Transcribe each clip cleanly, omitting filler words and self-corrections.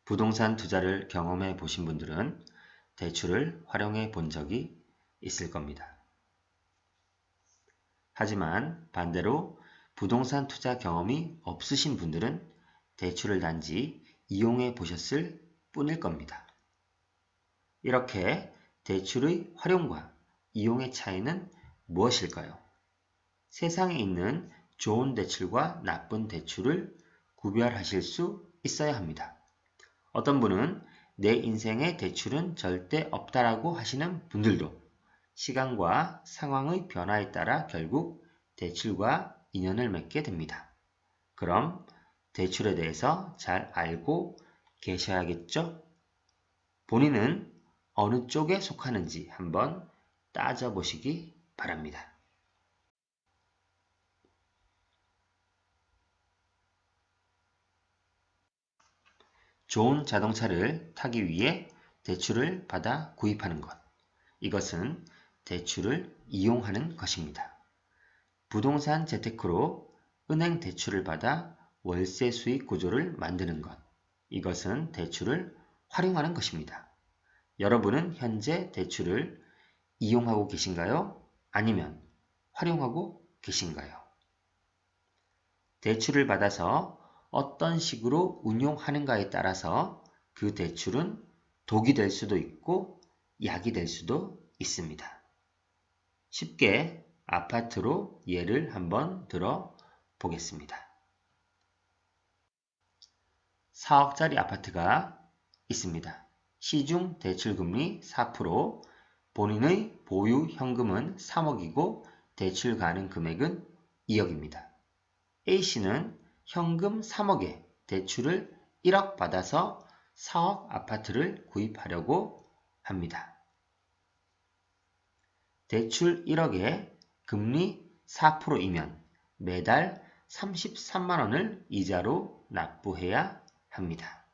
부동산 투자를 경험해 보신 분들은 대출을 활용해 본 적이 있을 겁니다. 하지만 반대로 부동산 투자 경험이 없으신 분들은 대출을 단지 이용해 보셨을 뿐일 겁니다. 이렇게 대출의 활용과 이용의 차이는 무엇일까요? 세상에 있는 좋은 대출과 나쁜 대출을 구별하실 수 있어야 합니다. 어떤 분은 내 인생에 대출은 절대 없다라고 하시는 분들도 시간과 상황의 변화에 따라 결국 대출과 인연을 맺게 됩니다. 그럼 대출에 대해서 잘 알고 계셔야겠죠? 본인은 어느 쪽에 속하는지 한번 따져보시기 바랍니다. 좋은 자동차를 타기 위해 대출을 받아 구입하는 것. 이것은 대출을 이용하는 것입니다. 부동산 재테크로 은행 대출을 받아 월세 수익 구조를 만드는 것. 이것은 대출을 활용하는 것입니다. 여러분은 현재 대출을 이용하고 계신가요? 아니면 활용하고 계신가요? 대출을 받아서 어떤 식으로 운용하는가에 따라서 그 대출은 독이 될 수도 있고 약이 될 수도 있습니다. 쉽게 아파트로 예를 한번 들어 보겠습니다. 4억짜리 아파트가 있습니다. 시중 대출금리 4%, 본인의 보유 현금은 3억이고 대출 가능 금액은 2억입니다. A씨는 현금 3억에 대출을 1억 받아서 4억 아파트를 구입하려고 합니다. 대출 1억에 금리 4%이면 매달 33만원을 이자로 납부해야 합니다.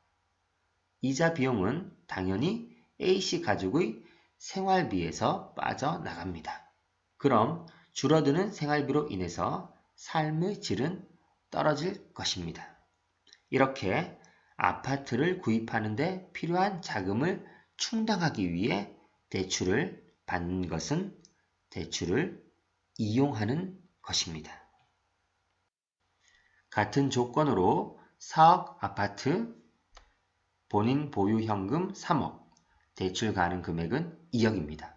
이자 비용은 당연히 A씨 가족의 생활비에서 빠져나갑니다. 그럼 줄어드는 생활비로 인해서 삶의 질은 떨어질 것입니다. 이렇게 아파트를 구입하는 데 필요한 자금을 충당하기 위해 대출을 받는 것은 대출을 이용하는 것입니다. 같은 조건으로 4억 아파트, 본인 보유 현금 3억, 대출 가능 금액은 2억입니다.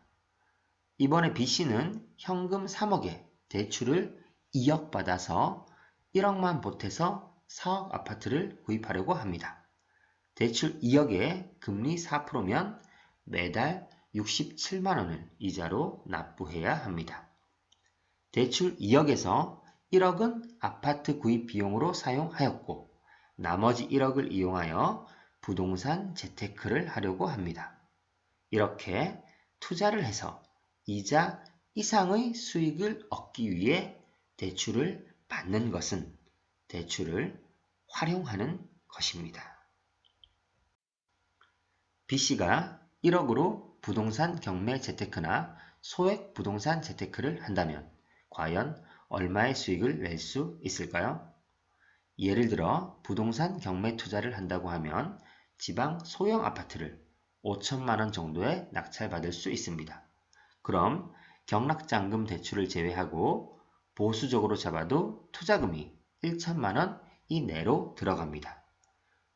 이번에 B씨는 현금 3억에 대출을 2억 받아서 1억만 보태서 4억 아파트를 구입하려고 합니다. 대출 2억에 금리 4%면 매달 67만원을 이자로 납부해야 합니다. 대출 2억에서 1억은 아파트 구입 비용으로 사용하였고 나머지 1억을 이용하여 부동산 재테크를 하려고 합니다. 이렇게 투자를 해서 이자 이상의 수익을 얻기 위해 대출을 받는 것은 대출을 활용하는 것입니다. B씨가 1억으로 부동산 경매 재테크나 소액 부동산 재테크를 한다면 과연 얼마의 수익을 낼 수 있을까요? 예를 들어 부동산 경매 투자를 한다고 하면 지방 소형 아파트를 5천만원 정도에 낙찰받을 수 있습니다. 그럼 경락잔금 대출을 제외하고 보수적으로 잡아도 투자금이 1천만원 이내로 들어갑니다.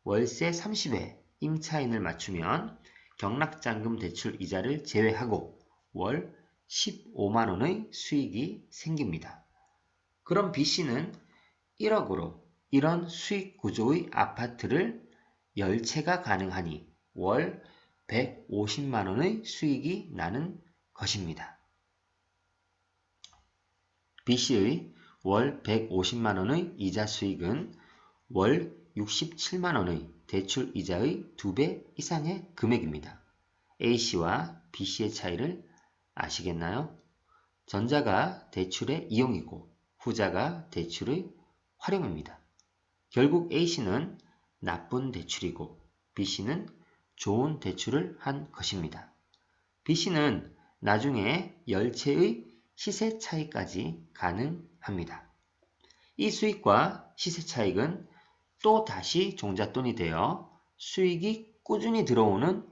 월세 30회 임차인을 맞추면 경락잔금 대출 이자를 제외하고 월 15만원의 수익이 생깁니다. 그럼 B씨는 1억으로 이런 수익 구조의 아파트를 10채가 가능하니 월 150만원의 수익이 나는 것입니다. B씨의 월 150만원의 이자 수익은 월 67만원의 대출 이자의 2배 이상의 금액입니다. A씨와 B씨의 차이를 아시겠나요? 전자가 대출의 이용이고 후자가 대출의 활용입니다. 결국 A씨는 나쁜 대출이고 B씨는 좋은 대출을 한 것입니다. B씨는 나중에 10채의 시세 차익까지 가능합니다. 이 수익과 시세 차익은 또 다시 종잣돈이 되어 수익이 꾸준히 들어오는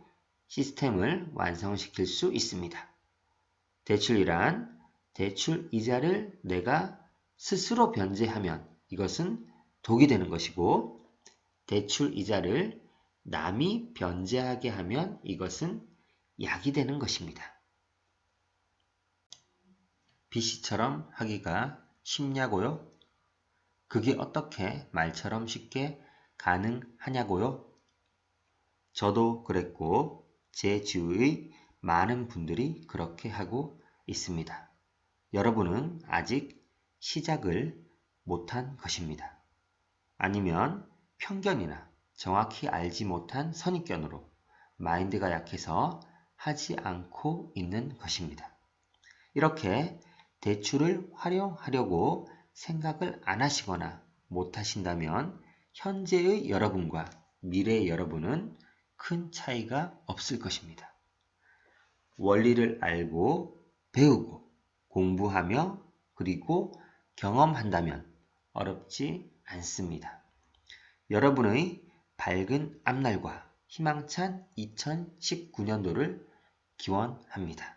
시스템을 완성시킬 수 있습니다. 대출이란 대출 이자를 내가 스스로 변제하면 이것은 독이 되는 것이고, 대출 이자를 남이 변제하게 하면 이것은 약이 되는 것입니다. B씨처럼 하기가 쉽냐고요? 그게 어떻게 말처럼 쉽게 가능하냐고요? 저도 그랬고 제 주위의 많은 분들이 그렇게 하고 있습니다. 여러분은 아직 시작을 못한 것입니다. 아니면 편견이나 정확히 알지 못한 선입견으로 마인드가 약해서 하지 않고 있는 것입니다. 이렇게 대출을 활용하려고 생각을 안 하시거나 못 하신다면 현재의 여러분과 미래의 여러분은 큰 차이가 없을 것입니다. 원리를 알고 배우고 공부하며 그리고 경험한다면 어렵지 않습니다. 여러분의 밝은 앞날과 희망찬 2019년도를 기원합니다.